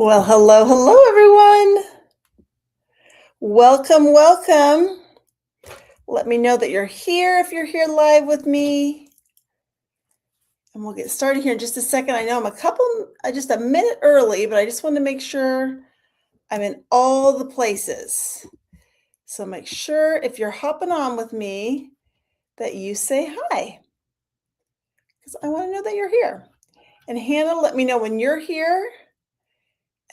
Well, hello, everyone. Welcome. Let me know that you're here if you're here live with me. And we'll get started here in just a second. I know I'm just a minute early, but I just want to make sure I'm in all the places. So make sure if you're hopping on with me that you say hi, because I want to know that you're here. And Hannah, let me know when you're here,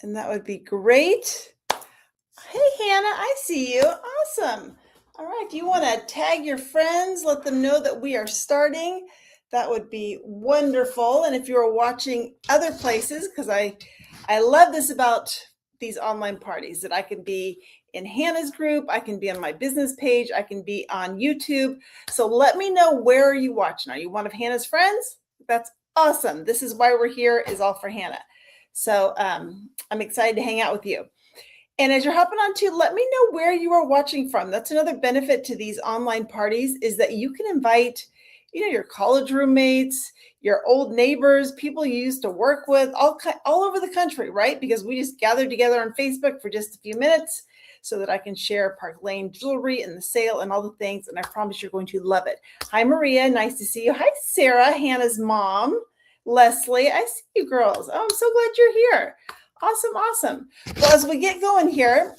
and that would be great. Hey, Hannah, I see you. Awesome. All right. Do you want to tag your friends? Let them know that we are starting. That would be wonderful. And if you're watching other places, because I love this about these online parties, that I can be in Hannah's group, I can be on my business page, I can be on YouTube. So let me know, where are you watching? Are you one of Hannah's friends? That's awesome. This is why we're here, is all for Hannah. So I'm excited to hang out with you. And as you're hopping on too, let me know where you are watching from. That's another benefit to these online parties, is that you can invite, your college roommates, your old neighbors, people you used to work with, all over the country, right? Because we just gathered together on Facebook for just a few minutes so that I can share Park Lane jewelry and the sale and all the things. And I promise you're going to love it. Hi, Maria. Nice to see you. Hi, Sarah, Hannah's mom. Leslie, I see you girls. Oh, I'm so glad you're here. Awesome. Well, as we get going here,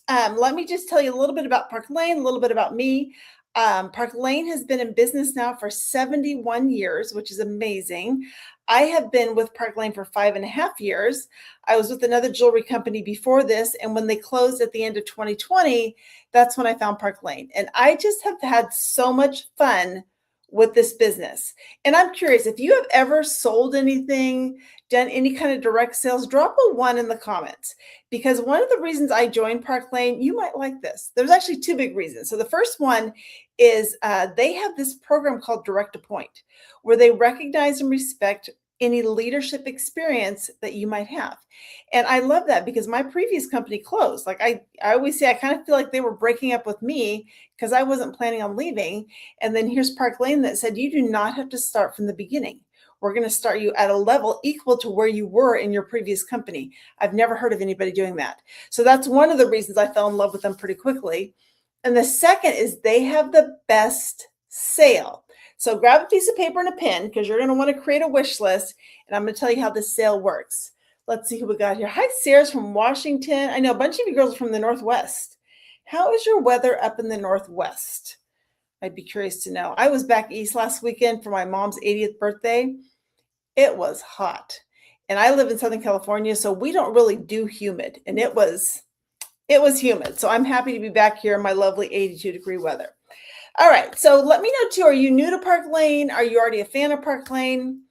let me just tell you a little bit about Park Lane, a little bit about me. Park Lane has been in business now for 71 years, which is amazing. I have been with Park Lane for 5.5 years. I was with another jewelry company before this, and when they closed at the end of 2020, that's when I found Park Lane. And I just have had so much fun with this business. And I'm curious, if you have ever sold anything, done any kind of direct sales, drop a 1 in the comments, because one of the reasons I joined Park Lane, you might like this. There's actually 2 big reasons. So the first one is they have this program called Direct to Point, where they recognize and respect any leadership experience that you might have. And I love that, because my previous company closed. Like I always say, I kind of feel like they were breaking up with me because I wasn't planning on leaving. And then here's Park Lane that said, you do not have to start from the beginning. We're going to start you at a level equal to where you were in your previous company. I've never heard of anybody doing that. So that's one of the reasons I fell in love with them pretty quickly. And the second is they have the best sale. So grab a piece of paper and a pen, because you're going to want to create a wish list. And I'm going to tell you how this sale works. Let's see who we got here. Hi, Sarah's from Washington. I know a bunch of you girls are from the Northwest. How is your weather up in the Northwest? I'd be curious to know. I was back east last weekend for my mom's 80th birthday. It was hot. And I live in Southern California, so we don't really do humid. And it was humid. So I'm happy to be back here in my lovely 82-degree weather. All right. So let me know too, are you new to Park Lane? Are you already a fan of Park Lane?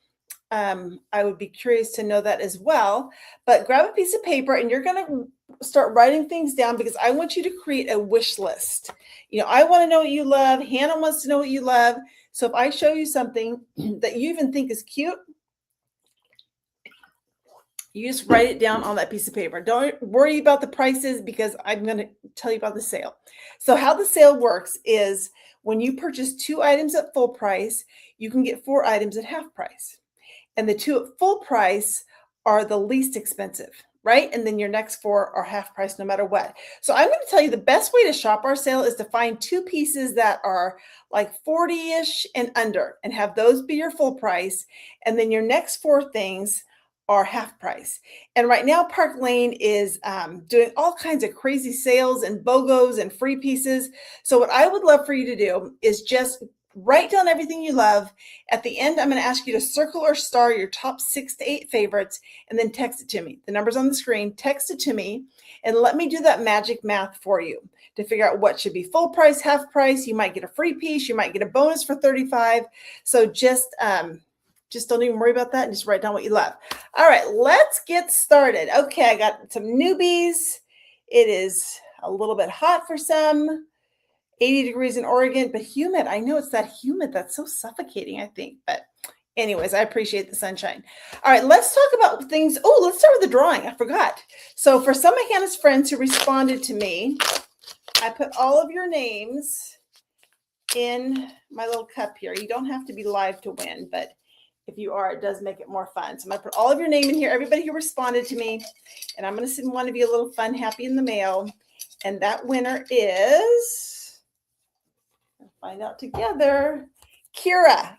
I would be curious to know that as well. But grab a piece of paper and you're going to start writing things down, because I want you to create a wish list. I want to know what you love. Hannah wants to know what you love. So if I show you something that you even think is cute, you just write it down on that piece of paper. Don't worry about the prices, because I'm going to tell you about the sale. So how the sale works is, when you purchase 2 items at full price, you can get 4 items at half price. And the 2 at full price are the least expensive, right? And then your next 4 are half price no matter what. So I'm going to tell you the best way to shop our sale is to find 2 pieces that are like 40-ish and under, and have those be your full price. And then your next 4 things are half price. And right now, Park Lane is doing all kinds of crazy sales and BOGOs and free pieces. So what I would love for you to do is just write down everything you love. At the end, I'm going to ask you to circle or star your top 6 to 8 favorites, and then text it to me. The number's on the screen. Text it to me, and let me do that magic math for you to figure out what should be full price, half price. You might get a free piece. You might get a bonus for $35. So just don't even worry about that, and just write down what you love. All right, let's get started. Okay, I got some newbies. It is a little bit hot for some. 80 degrees in Oregon, but humid. I know it's that humid that's so suffocating, I think. But anyways, I appreciate the sunshine. All right, let's talk about things. Oh, let's start with the drawing. I forgot. So for some of Hannah's friends who responded to me, I put all of your names in my little cup here. You don't have to be live to win, but If you are, it does make it more fun. So I'm gonna put all of your name in here, everybody who responded to me, and I'm gonna send one of you a little fun happy in the mail. And that winner is, we'll find out together, Kira.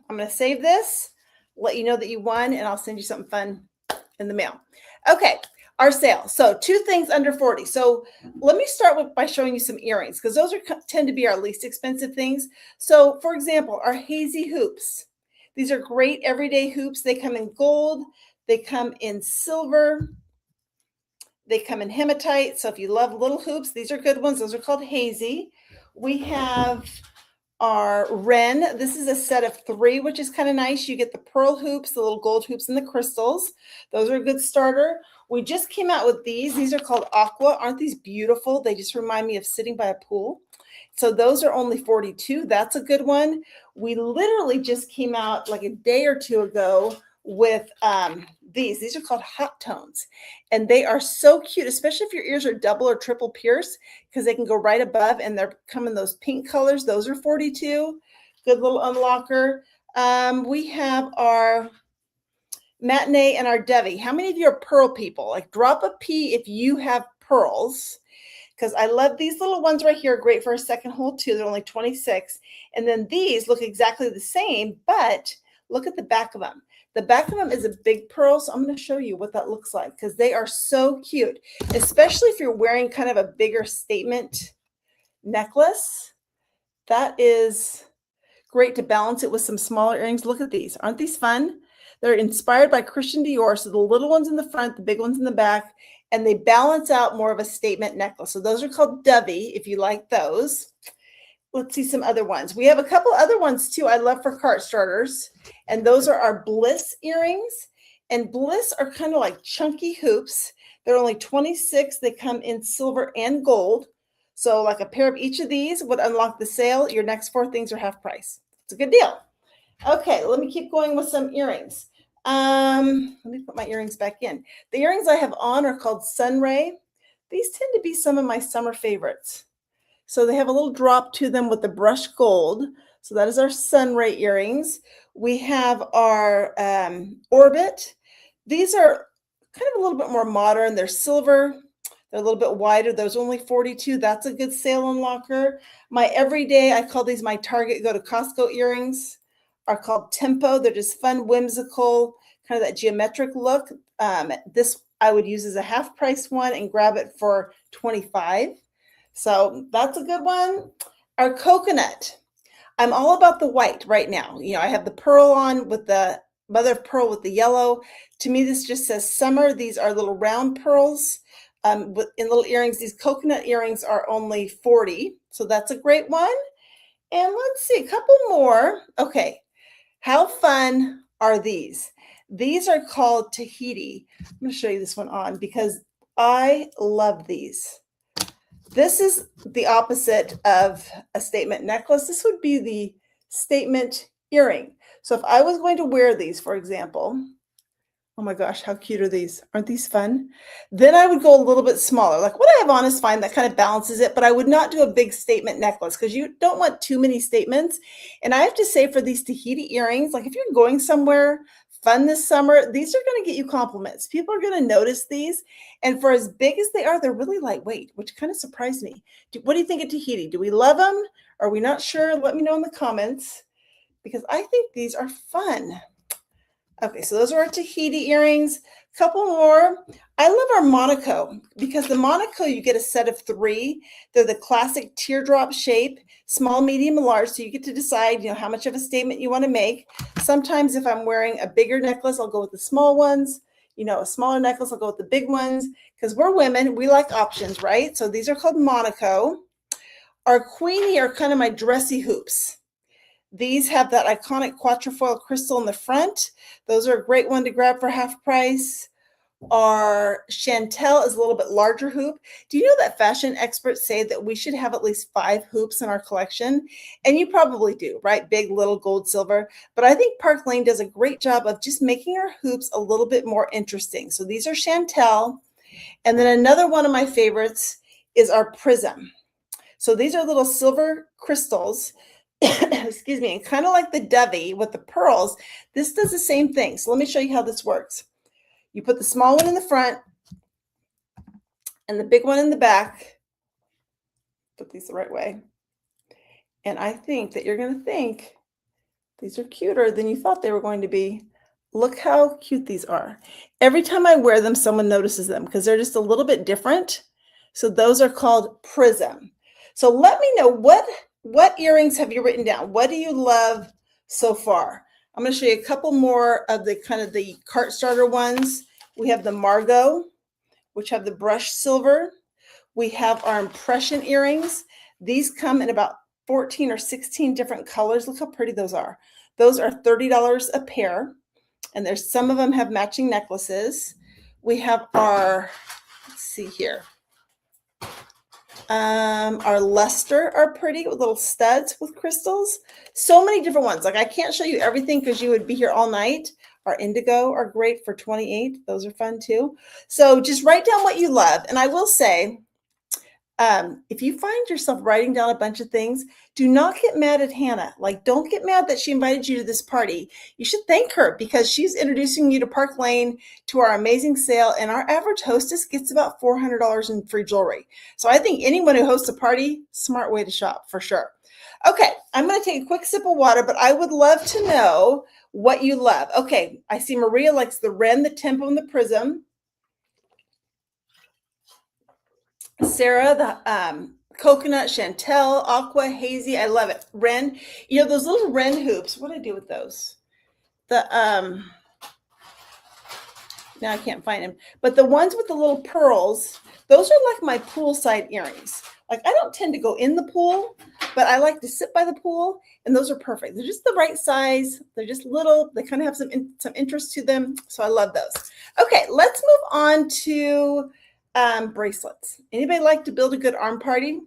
I'm gonna save this, let you know that you won, and I'll send you something fun in the mail. Okay, our sale. So 2 things under 40. So let me start by showing you some earrings, because those tend to be our least expensive things. So for example, our hazy hoops. These are great everyday hoops. They come in gold, they come in silver, they come in hematite. So if you love little hoops, these are good ones. Those are called hazy. We have our wren. This is a set of 3, which is kind of nice. You get the pearl hoops, the little gold hoops, and the crystals. Those are a good starter. We just came out with these. These are called aqua. Aren't these beautiful? They just remind me of sitting by a pool. So those are only 42. That's a good one. We literally just came out like a day or 2 ago with these. These are called hot tones, and they are so cute, especially if your ears are double or triple pierced, because they can go right above, and they're coming those pink colors. Those are 42. Good little unlocker. We have our matinee and our Devi. How many of you are pearl people? Like, drop a P if you have pearls, because I love these little ones right here. Great for a second hole too. They're only 26. And then these look exactly the same, but look at the back of them. The back of them is a big pearl, so I'm going to show you what that looks like, because they are so cute, especially if you're wearing kind of a bigger statement necklace. That is great to balance it with some smaller earrings. Look at these. Aren't these fun? They're inspired by Christian Dior, so the little ones in the front, the big ones in the back, and they balance out more of a statement necklace. So those are called Dovey, if you like those. Let's see some other ones. We have a couple other ones too I love for cart starters, and those are our Bliss earrings. And Bliss are kind of like chunky hoops. They're only 26. They come in silver and gold. So like a pair of each of these would unlock the sale. Your next 4 things are half price. It's a good deal. Okay, let me keep going with some earrings. Let me put my earrings back in. The earrings I have on are called Sunray. These tend to be some of my summer favorites. So they have a little drop to them with the brushed gold. So that is our Sunray earrings. We have our Orbit. These are kind of a little bit more modern. They're silver. They're a little bit wider. Those only 42. That's a good sale unlocker. My everyday, I call these my Target go to Costco earrings, are called Tempo. They're just fun, whimsical, kind of that geometric look. This I would use as a half price one and grab it for 25. So that's a good one. Our coconut. I'm all about the white right now. You know, I have the pearl on with the mother of pearl with the yellow. To me, this just says summer. These are little round pearls in little earrings. These coconut earrings are only 40. So that's a great one. And let's see, a couple more. Okay. How fun are these? These are called Tahiti. I'm going to show you this one on because I love these. This is the opposite of a statement necklace. This would be the statement earring. So if I was going to wear these, for example, oh my gosh, how cute are these? Aren't these fun? Then I would go a little bit smaller. Like what I have on is fine. That kind of balances it, but I would not do a big statement necklace because you don't want too many statements. And I have to say for these Tahiti earrings, like if you're going somewhere fun this summer, these are going to get you compliments. People are going to notice these. And for as big as they are, they're really lightweight, which kind of surprised me. What do you think of Tahiti? Do we love them? Are we not sure? Let me know in the comments because I think these are fun. Okay, so those are our Tahiti earrings. Couple more. I love our Monaco because the Monaco, you get a set of 3. They're the classic teardrop shape, small, medium, and large. So you get to decide, how much of a statement you want to make. Sometimes if I'm wearing a bigger necklace, I'll go with the small ones. A smaller necklace, I'll go with the big ones because we're women. We like options, right? So these are called Monaco. Our Queenie are kind of my dressy hoops. These have that iconic quatrefoil crystal in the front. Those are a great one to grab for half price. Our Chantel is a little bit larger hoop. Do you know that fashion experts say that we should have at least 5 hoops in our collection? And you probably do, right? Big, little, gold, silver. But I think Park Lane does a great job of just making our hoops a little bit more interesting. So these are Chantel. And then another one of my favorites is our Prism. So these are little silver crystals. excuse me, and kind of like the dovey with the pearls, this does the same thing. So let me show you how this works. You put the small one in the front and the big one in the back. Put these the right way. And I think that you're going to think these are cuter than you thought they were going to be. Look how cute these are. Every time I wear them, someone notices them because they're just a little bit different. So those are called prism. So let me know what earrings have you written down? What do you love so far? I'm going to show you a couple more of the kind of the cart starter ones. We have the Margot, which have the brushed silver. We have our impression earrings. These come in about 14 or 16 different colors. Look how pretty those are. Those are $30 a pair. And there's some of them have matching necklaces. We have our, let's see here. Our luster are pretty with little studs with crystals. So many different ones. Like I can't show you everything because you would be here all night. Our indigo are great for 28. Those are fun too. So just write down what you love. And I will say, if you find yourself writing down a bunch of things, do not get mad at Hannah. Like, don't get mad that she invited you to this party. You should thank her because she's introducing you to Park Lane, to our amazing sale, and our average hostess gets about $400 in free jewelry. So I think anyone who hosts a party, smart way to shop for sure. Okay, I'm going to take a quick sip of water, but I would love to know what you love. Okay, I see Maria likes the Wren, the Tempo, and the Prism. Sarah, the coconut, Chantel, aqua, hazy. I love it. Wren, you know, those little Wren hoops. What do I do with those? The, now I can't find them, but the ones with the little pearls, those are like my poolside earrings. Like I don't tend to go in the pool, but I like to sit by the pool, and those are perfect. They're just the right size. They're just little. They kind of have some interest to them, so I love those. Okay, let's move on to bracelets. Anybody like to build a good arm party?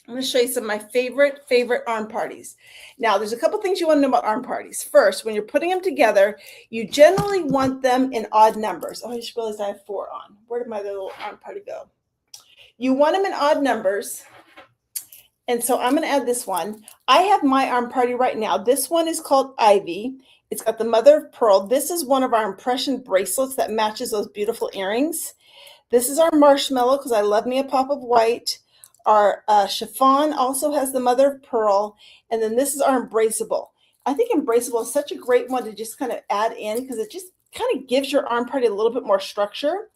I'm going to show you some of my favorite arm parties. Now, there's a couple things you want to know about arm parties. First, when you're putting them together, you generally want them in odd numbers. Oh, I just realized I have 4 on. Where did my little arm party go? You want them in odd numbers. And so I'm going to add this one. I have my arm party right now. This one is called Ivy. It's got the mother of pearl. This is one of our impression bracelets that matches those beautiful earrings. This is our marshmallow because I love me a pop of white. Our chiffon also has the mother of pearl. And then this is our embraceable. I think embraceable is such a great one to just kind of add in because it just kind of gives your arm party a little bit more structure.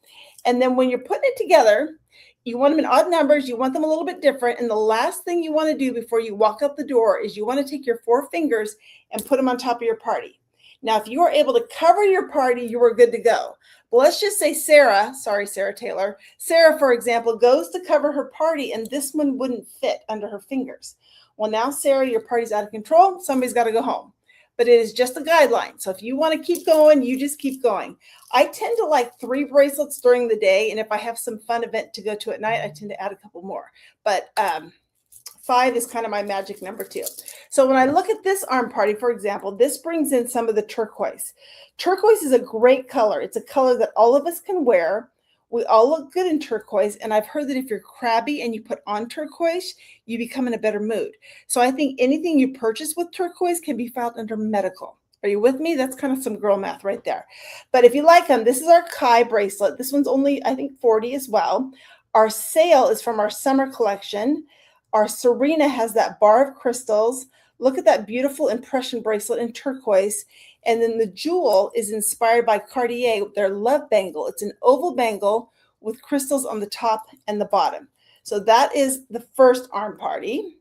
And then when you're putting it together, you want them in odd numbers. You want them a little bit different. And the last thing you want to do before you walk out the door is you want to take your 4 fingers and put them on top of your party. Now, if you are able to cover your party, you are good to go. But let's just say Sarah, sorry, Sarah Taylor. Sarah, for example, goes to cover her party and this one wouldn't fit under her fingers. Well, now, Sarah, your party's out of control. Somebody's got to go home. But it is just a guideline. So if you want to keep going, you just keep going. I tend to like 3 bracelets during the day. And if I have some fun event to go to at night, I tend to add a couple more. But 5 is kind of my magic number too. So when I look at this arm party, for example, this brings in some of the turquoise. Turquoise is a great color. It's a color that all of us can wear. We all look good in turquoise. And I've heard that if you're crabby and you put on turquoise, you become in a better mood. So I think anything you purchase with turquoise can be filed under medical. Are you with me? That's kind of some girl math right there. But if you like them, this is our Kai bracelet. This one's only, I think, 40 as well. Our Sail is from our summer collection. Our Serena has that bar of crystals. Look at that beautiful impression bracelet in turquoise. And then the jewel is inspired by Cartier, their Love Bangle. It's an oval bangle with crystals on the top and the bottom. So that is the first arm party.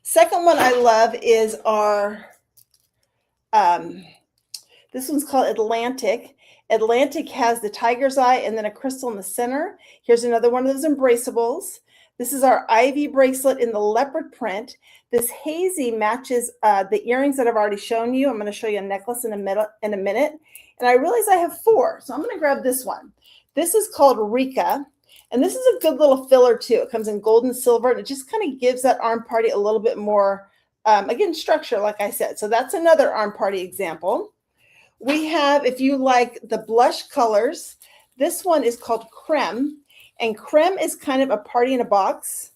Second one I love is our, this one's called Atlantic. Atlantic has the tiger's eye and then a crystal in the center. Here's another one of those embraceables. This is our Ivy bracelet in the leopard print. This hazy matches the earrings that I've already shown you. I'm going to show you a necklace in a minute. And I realize I have 4, so I'm going to grab this one. This is called Rika, and this is a good little filler too. It comes in gold and silver, and it just kind of gives that arm party a little bit more, again, structure, like I said. So that's another arm party example. We have, if you like the blush colors, this one is called Creme. And creme is kind of a party in a box.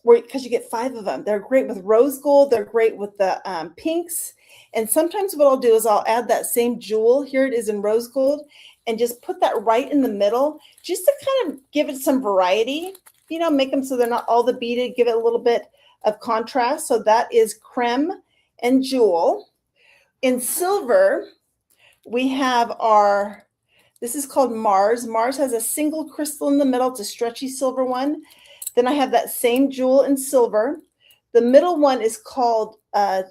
because you get 5 of them. They're great with rose gold. They're great with the pinks. And sometimes what I'll do is I'll add that same jewel. Here it is in rose gold, and just put that right in the middle, just to kind of give it some variety, make them so they're not all the beaded, give it a little bit of contrast. So that is creme and jewel. In silver, we have this is called Mars. Mars has a single crystal in the middle. It's a stretchy silver one. Then I have that same jewel in silver. The middle one is called, I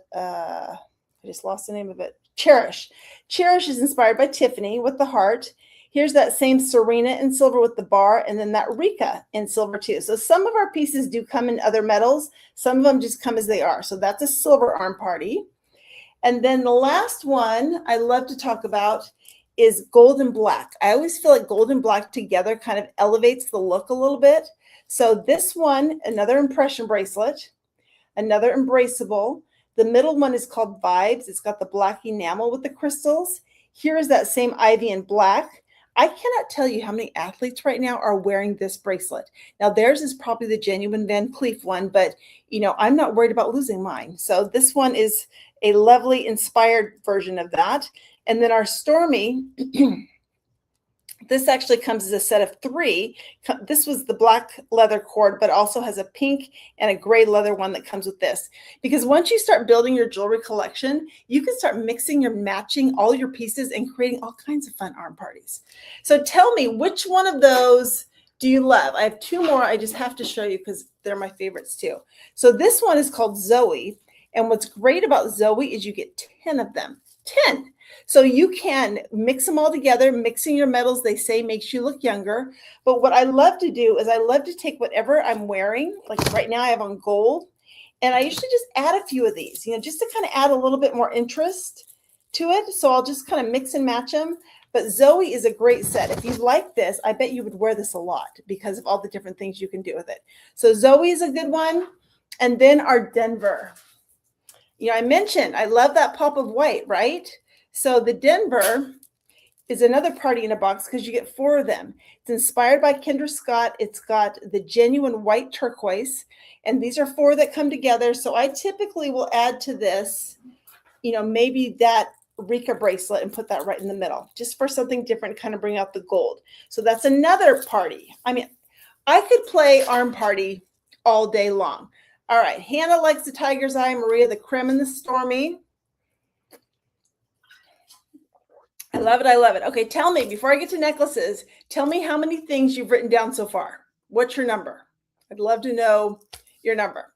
just lost the name of it, Cherish. Cherish is inspired by Tiffany with the heart. Here's that same Serena in silver with the bar, and then that Rika in silver too. So some of our pieces do come in other metals. Some of them just come as they are. So that's a silver arm party. And then the last one I love to talk about is gold and black. I always feel like gold and black together kind of elevates the look a little bit. So this one, another impression bracelet, another embraceable. The middle one is called Vibes. It's got the black enamel with the crystals. Here is that same ivy in black. I cannot tell you how many athletes right now are wearing this bracelet. Now theirs is probably the genuine Van Cleef one, but I'm not worried about losing mine. So this one is a lovely inspired version of that. And then our Stormy, this actually comes as a set of 3. This was the black leather cord, but also has a pink and a gray leather one that comes with this. Because once you start building your jewelry collection, you can start mixing or matching all your pieces and creating all kinds of fun arm parties. So tell me, which one of those do you love? I have 2 more I just have to show you because they're my favorites too. So this one is called Zoe. And what's great about Zoe is you get 10 of them. 10. So you can mix them all together. Mixing your metals, they say, makes you look younger. But what I love to do is I love to take whatever I'm wearing, like right now I have on gold, and I usually just add a few of these, just to kind of add a little bit more interest to it. So I'll just kind of mix and match them. But Zoe is a great set. If you like this, I bet you would wear this a lot because of all the different things you can do with it. So Zoe is a good one. And then our Denver. I mentioned I love that pop of white, right? So the Denver is another party in a box because you get 4 of them. It's inspired by Kendra Scott. It's got the genuine white turquoise, and these are 4 that come together. So I typically will add to this, maybe that Rika bracelet and put that right in the middle, just for something different, kind of bring out the gold. So that's another party. I mean, I could play arm party all day long. All right, Hannah likes the tiger's eye, Maria the creme and the Stormy. I love it. I love it. Okay, tell me, before I get to necklaces, tell me how many things you've written down so far. What's your number? I'd love to know your number.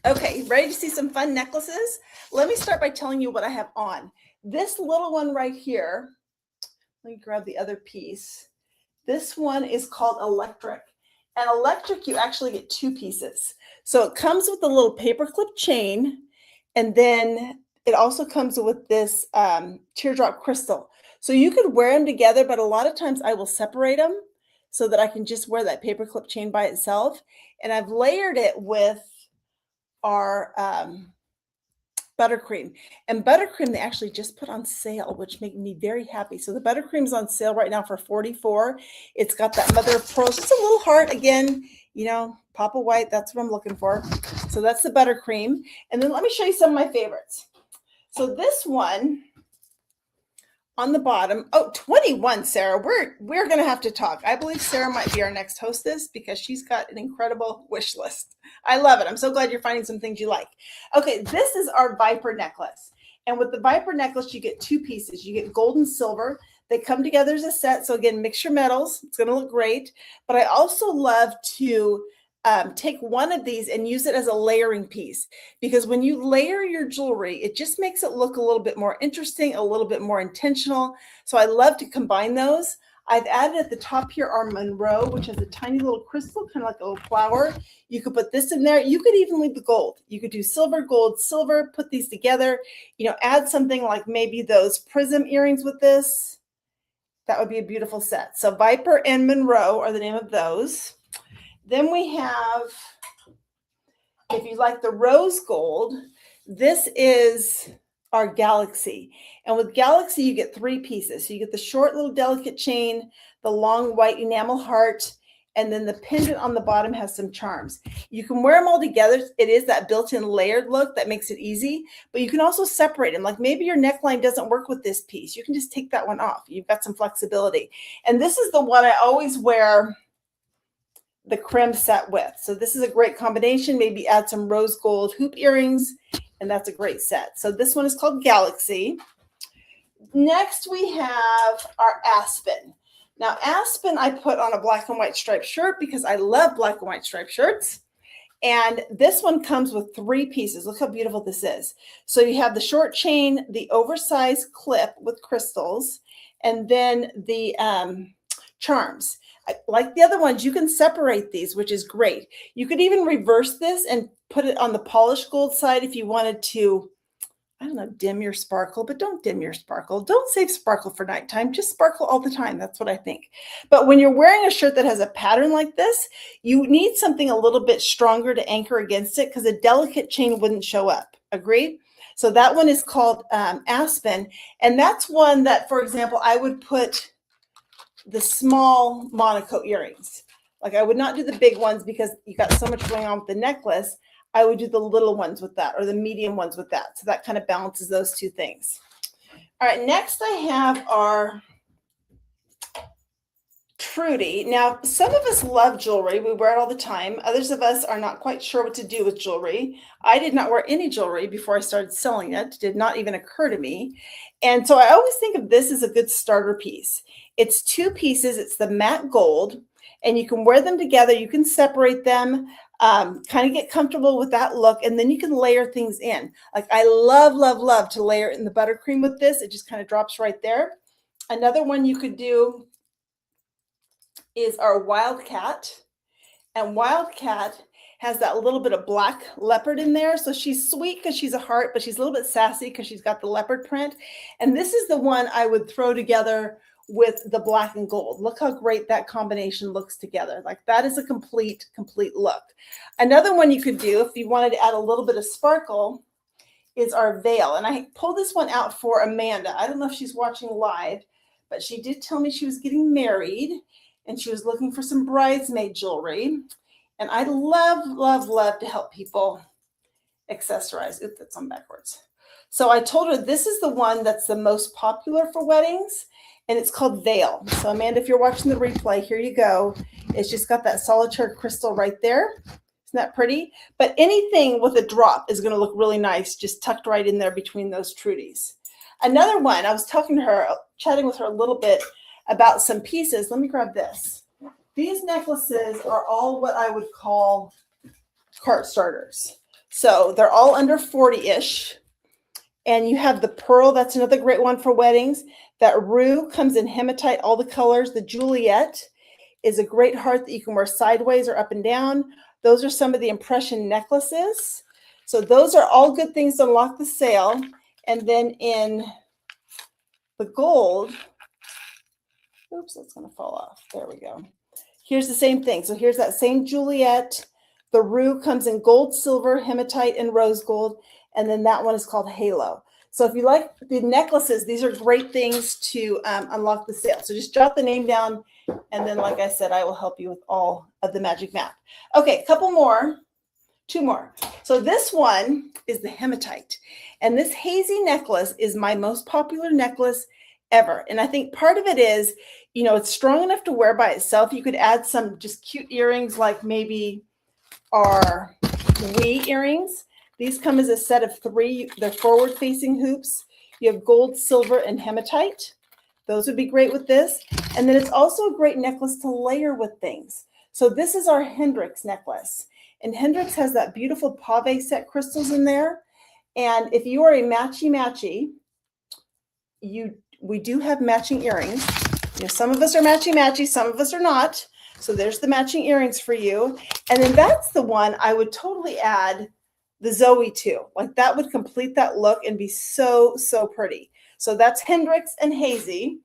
Okay, ready to see some fun necklaces? Let me start by telling you what I have on. This little one right here, let me grab the other piece. This one is called Electric. And Electric, you actually get 2 pieces. So it comes with a little paperclip chain, and then it also comes with this teardrop crystal. So you could wear them together, but a lot of times I will separate them so that I can just wear that paperclip chain by itself. And I've layered it with our buttercream. And buttercream, they actually just put on sale, which made me very happy. So the buttercream is on sale right now for $44. It's got that mother of pearls, just a little heart again, pop of white. That's what I'm looking for. So that's the buttercream. And then let me show you some of my favorites. So this one on the bottom, 21, Sarah, we're going to have to talk. I believe Sarah might be our next hostess because she's got an incredible wish list. I love it. I'm so glad you're finding some things you like. Okay, this is our Viper necklace. And with the Viper necklace, you get 2 pieces. You get gold and silver. They come together as a set. So again, mix your metals. It's going to look great. But I also love to take one of these and use it as a layering piece, because when you layer your jewelry, it just makes it look a little bit more interesting, a little bit more intentional. So I love to combine those. I've added at the top here our Monroe, which has a tiny little crystal, kind of like a little flower. You could put this in there. You could even leave the gold. You could do silver, gold, silver, put these together, add something like maybe those prism earrings with this. That would be a beautiful set. So Viper and Monroe are the name of those. Then we have, if you like the rose gold, this is our Galaxy. And with Galaxy, you get 3 pieces. So you get the short little delicate chain, the long white enamel heart, And then the pendant on the bottom has some charms. You can wear them all together. It is that built-in layered look that makes it easy, but you can also separate them. Like maybe your neckline doesn't work with this piece. You can just take that one off. You've got some flexibility. And this is the one I always wear the creme set with. So this is a great combination. Maybe add some rose gold hoop earrings, and that's a great set. So this one is called Galaxy. Next, we have our Aspen. Now, Aspen I put on a black and white striped shirt because I love black and white striped shirts. And this one comes with 3 pieces. Look how beautiful this is. So you have the short chain, the oversized clip with crystals, and then the charms. Like the other ones, you can separate these, which is great. You could even reverse this and put it on the polished gold side if you wanted to, I don't know, dim your sparkle, but don't dim your sparkle. Don't save sparkle for nighttime. Just sparkle all the time. That's what I think. But when you're wearing a shirt that has a pattern like this, you need something a little bit stronger to anchor against it because a delicate chain wouldn't show up. Agreed? So that one is called Aspen. And that's one that, for example, I would put the small Monaco earrings. Like I would not do the big ones because you got so much going on with the necklace. I would do the little ones with that or the medium ones with that. So that kind of balances those 2 things. All right, next I have our Trudy. Now, some of us love jewelry. We wear it all the time. Others of us are not quite sure what to do with jewelry. I did not wear any jewelry before I started selling it. It did not even occur to me. And so I always think of this as a good starter piece. It's 2 pieces. It's the matte gold, and you can wear them together. You can separate them, kind of get comfortable with that look, and then you can layer things in. Like I love, love, love to layer in the buttercream with this. It just kind of drops right there. Another one you could do is our Wildcat. And Wildcat has that little bit of black leopard in there. So she's sweet because she's a heart, but she's a little bit sassy because she's got the leopard print. And this is the one I would throw together with the black and gold. Look how great that combination looks together. Like that is a complete look. Another one you could do if you wanted to add a little bit of sparkle is our veil. And I pulled this one out for Amanda. I don't know if she's watching live, but she did tell me she was getting married and she was looking for some bridesmaid jewelry. And I love, love, love to help people accessorize. Oops, that's on backwards. So I told her this is the one that's the most popular for weddings, and it's called Veil. So Amanda, if you're watching the replay, here you go. It's just got that solitaire crystal right there. Isn't that pretty? But anything with a drop is going to look really nice, just tucked right in there between those Trudies. Another one, I was talking to her, chatting with her a little bit about some pieces. Let me grab this. These necklaces are all what I would call cart starters. So they're all under 40-ish. And you have the pearl. That's another great one for weddings. That rue comes in hematite, all the colors. The Juliet is a great heart that you can wear sideways or up and down. Those are some of the impression necklaces. So those are all good things to unlock the sale. And then in the gold, oops, that's going to fall off. There we go. Here's the same thing. So here's that same Juliet. The rue comes in gold, silver, hematite, and rose gold. And then that one is called Halo. So if you like the necklaces, these are great things to unlock the sale. So just jot the name down. And then, like I said, I will help you with all of the magic map. Okay, a couple more. 2 more. So this one is the hematite. And this hazy necklace is my most popular necklace ever. And I think part of it is, you know, it's strong enough to wear by itself. You could add some just cute earrings like maybe our wee earrings. These come as a set of 3. They're forward-facing hoops. You have gold, silver, and hematite. Those would be great with this. And then it's also a great necklace to layer with things. So this is our Hendrix necklace. And Hendrix has that beautiful pave set crystals in there. And if you are a matchy-matchy, we do have matching earrings. You know, some of us are matchy-matchy, some of us are not. So there's the matching earrings for you. And then that's the one I would totally add the Zoe to. Like that would complete that look and be so, so pretty. So that's Hendrix and Hazy.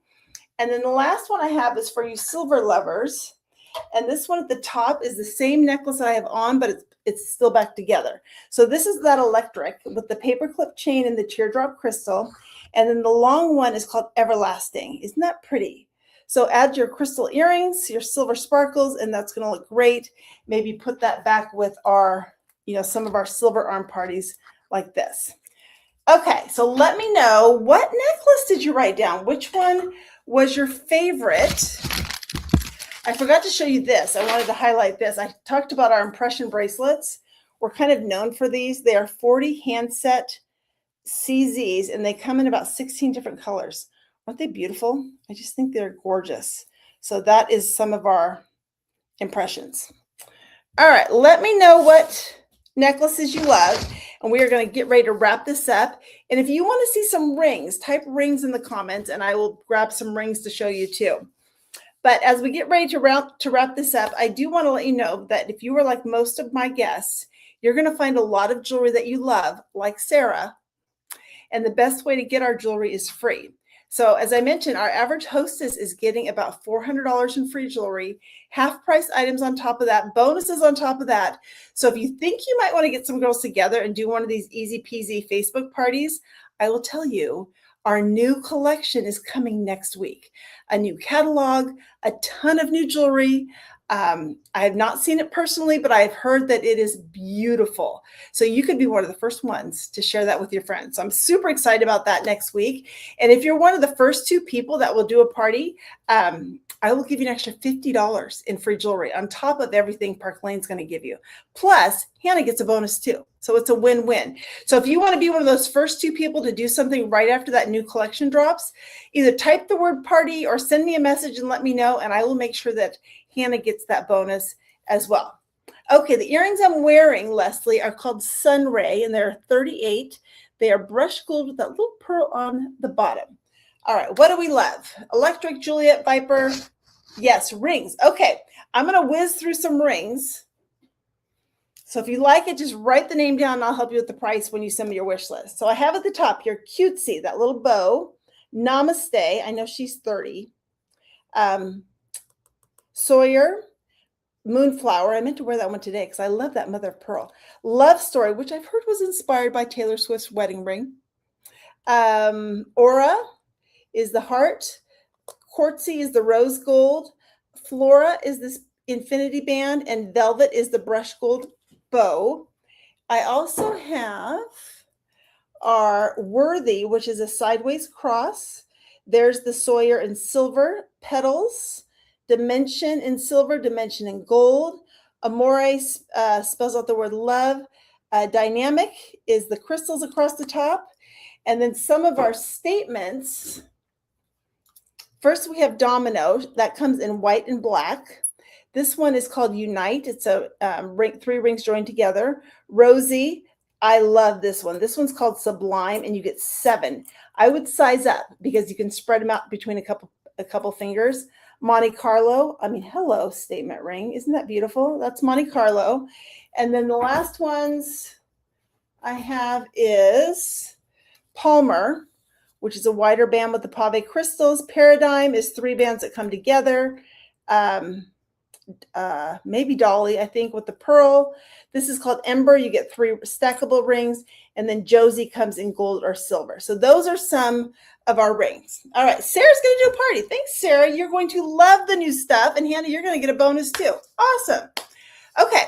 And then the last one I have is for you silver lovers. And this one at the top is the same necklace that I have on, but it's still back together. So this is that electric with the paperclip chain and the teardrop crystal. And then the long one is called Everlasting. Isn't that pretty? So add your crystal earrings, your silver sparkles, and that's going to look great. Maybe put that back with our, some of our silver arm parties like this. Okay, so let me know, what necklace did you write down? Which one was your favorite? I forgot to show you this. I wanted to highlight this. I talked about our impression bracelets. We're kind of known for these. They are 40 handset CZs, and they come in about 16 different colors. Aren't they beautiful? I just think they're gorgeous. So that is some of our impressions. All right, let me know what necklaces you love, and we are going to get ready to wrap this up. And if you want to see some rings, type rings in the comments, and I will grab some rings to show you too. But as we get ready to wrap this up, I do want to let you know that if you are like most of my guests, you're going to find a lot of jewelry that you love, like Sarah. And the best way to get our jewelry is free. So as I mentioned, our average hostess is getting about $400 in free jewelry, half price items on top of that, bonuses on top of that. So if you think you might want to get some girls together and do one of these easy peasy Facebook parties, I will tell you, our new collection is coming next week. A new catalog, a ton of new jewelry. I have not seen it personally, but I've heard that it is beautiful. So you could be one of the first ones to share that with your friends. So I'm super excited about that next week. And if you're one of the first 2 people that will do a party, I will give you an extra $50 in free jewelry on top of everything Park Lane's going to give you. Plus, Hannah gets a bonus too. So it's a win-win. So if you want to be one of those first 2 people to do something right after that new collection drops, either type the word party or send me a message and let me know, and I will make sure that Hannah gets that bonus as well. Okay, the earrings I'm wearing, Leslie, are called Sunray, and they're 38. They are brushed gold with that little pearl on the bottom. All right, what do we love? Electric, Juliet, Viper. Yes, rings. Okay, I'm going to whiz through some rings. So if you like it, just write the name down and I'll help you with the price when you send me your wish list. So I have at the top your Cutesy, that little bow. Namaste. I know she's 30. Sawyer, Moonflower. I meant to wear that one today because I love that mother of pearl. Love Story, which I've heard was inspired by Taylor Swift's wedding ring. Aura is the heart. Quartzy is the rose gold. Flora is this infinity band, and Velvet is the brushed gold bow. I also have our Worthy, which is a sideways cross. There's the Sawyer in silver, petals. Dimension in silver, dimension in gold. Amore spells out the word love. Dynamic is the crystals across the top. And then some of our statements. First, we have Domino. That comes in white and black. This one is called Unite. It's a 3 rings joined together. Rosie, I love this one. This one's called Sublime, and you get 7. I would size up because you can spread them out between a couple fingers. Monte Carlo, hello, statement ring. Isn't that beautiful? That's Monte Carlo. And then the last ones I have is Palmer, which is a wider band with the pave crystals. Paradigm is 3 bands that come together. Maybe Dolly, I think, with the pearl. This is called Ember. You get 3 stackable rings. And then Josie comes in gold or silver. So those are some of our rings. All right, Sarah's going to do a party. Thanks, Sarah. You're going to love the new stuff. And Hannah, you're going to get a bonus too. Awesome. Okay.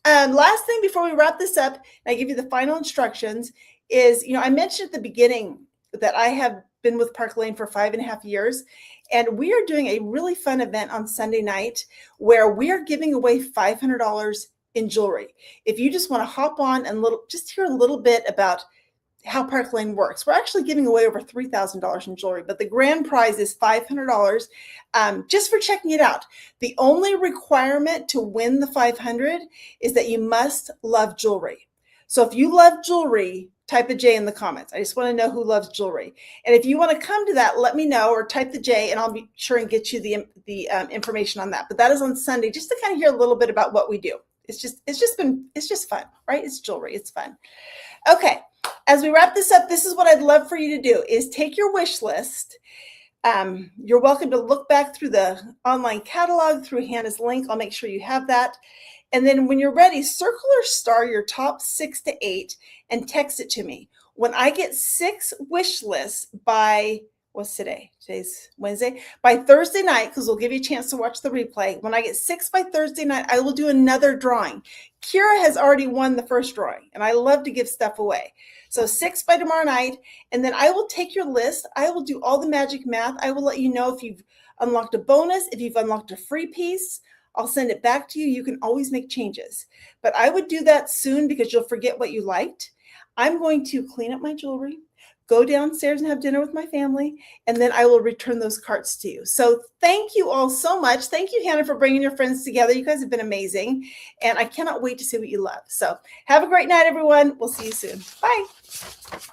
Last thing before we wrap this up, and I give you the final instructions, is, I mentioned at the beginning that I have been with Park Lane for 5.5 years. And we are doing a really fun event on Sunday night where we are giving away $500 in jewelry. If you just want to hop on and just hear a little bit about how Park Lane works. We're actually giving away over $3,000 in jewelry, but the grand prize is $500 just for checking it out. The only requirement to win the $500 is that you must love jewelry. So if you love jewelry, type a J in the comments. I just want to know who loves jewelry. And if you want to come to that, let me know, or type the J and I'll be sure and get you the information on that. But that is on Sunday, just to kind of hear a little bit about what we do. It's just fun, right? It's jewelry. It's fun. Okay. As we wrap this up, this is what I'd love for you to do is take your wish list. You're welcome to look back through the online catalog through Hannah's link. I'll make sure you have that. And then when you're ready, circle or star your top 6 to 8 and text it to me. When I get 6 wish lists by What's today? Today's Wednesday. By Thursday night, because we'll give you a chance to watch the replay. When I get 6 by Thursday night, I will do another drawing. Kira has already won the first drawing, and I love to give stuff away. So 6 by tomorrow night, and then I will take your list. I will do all the magic math. I will let you know if you've unlocked a bonus, if you've unlocked a free piece. I'll send it back to you. You can always make changes. But I would do that soon because you'll forget what you liked. I'm going to clean up my jewelry, go downstairs and have dinner with my family, and then I will return those carts to you. So thank you all so much. Thank you, Hannah, for bringing your friends together. You guys have been amazing, and I cannot wait to see what you love. So have a great night, everyone. We'll see you soon. Bye.